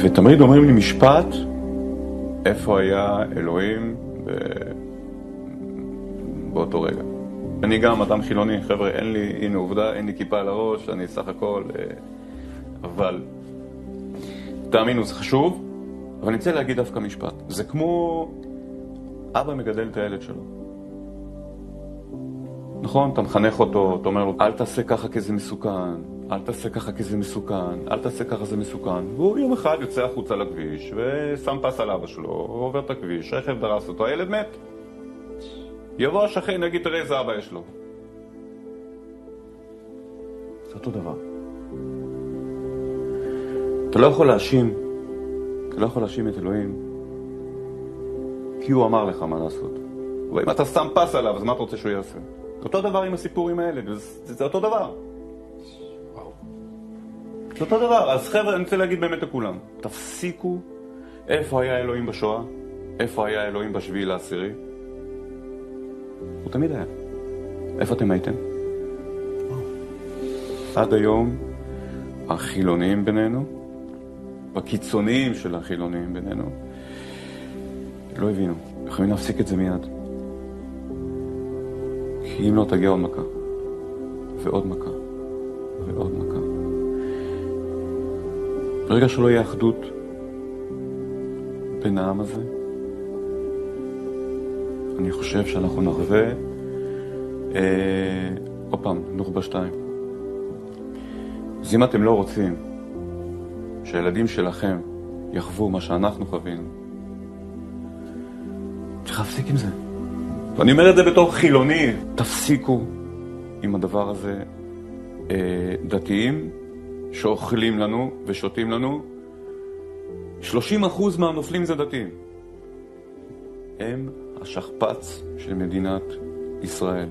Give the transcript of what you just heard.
ותמיד אומרים לי משפט, איפה היה אלוהים באותו רגע. אני גם אדם חילוני, חבר'ה, אין לי, הנה עובדה, אין לי כיפה על הראש, אני סך הכל, אבל תאמינו, זה חשוב, אבל אני רוצה להגיד דווקא משפט. זה כמו אבא מגדל את הילד שלו. נכון? אתה מחנך אותו, אתה אומר לו, אל תעשה ככה כי זה מסוכן, אל תעשה ככה כי זה מסוכן, אל תעשה ככה זה מסוכן. והוא יום אחד יוצא החוצה לכביש ושם פס על אבא שלו, עובר את הכביש, רכב דרס אותו, הילד מת. יבוא השכן, יגיד, תראה איזה אבא יש לו. זה אותו דבר. אתה לא יכול להאשים את אלוהים, כי הוא אמר לך מה לעשות. ואם אתה שם פס עליו, אז מה אתה רוצה שהוא יעשה? אותו דבר עם הסיפורים האלה, זה אותו דבר. וואו. זה אותו דבר. אז חבר'ה, אני רוצה להגיד באמת לכולם, תפסיקו, איפה היה אלוהים בשואה? איפה היה אלוהים בשביעי לעשירי? הוא תמיד היה. איפה אתם הייתם? עד היום, החילוניים בינינו, בקיצוניים של החילוניים בינינו, לא הבינו. יכולים להפסיק את זה מיד. כי אם לא תגיע עוד מכה, ועוד מכה, ועוד מכה. ברגע שלא יהיה אחדות בין העם הזה, אני חושב שאנחנו נחווה עוד פעם, נוח'בה 2. אז אם אתם לא רוצים שהילדים שלכם יחוו מה שאנחנו חווינו, צריך להפסיק עם זה. ואני אומר את זה בתור חילוני, תפסיקו עם הדבר הזה. דתיים שאוכלים לנו ושותים לנו, 30% מהנופלים זה דתיים. הם השכפ"ץ של מדינת ישראל.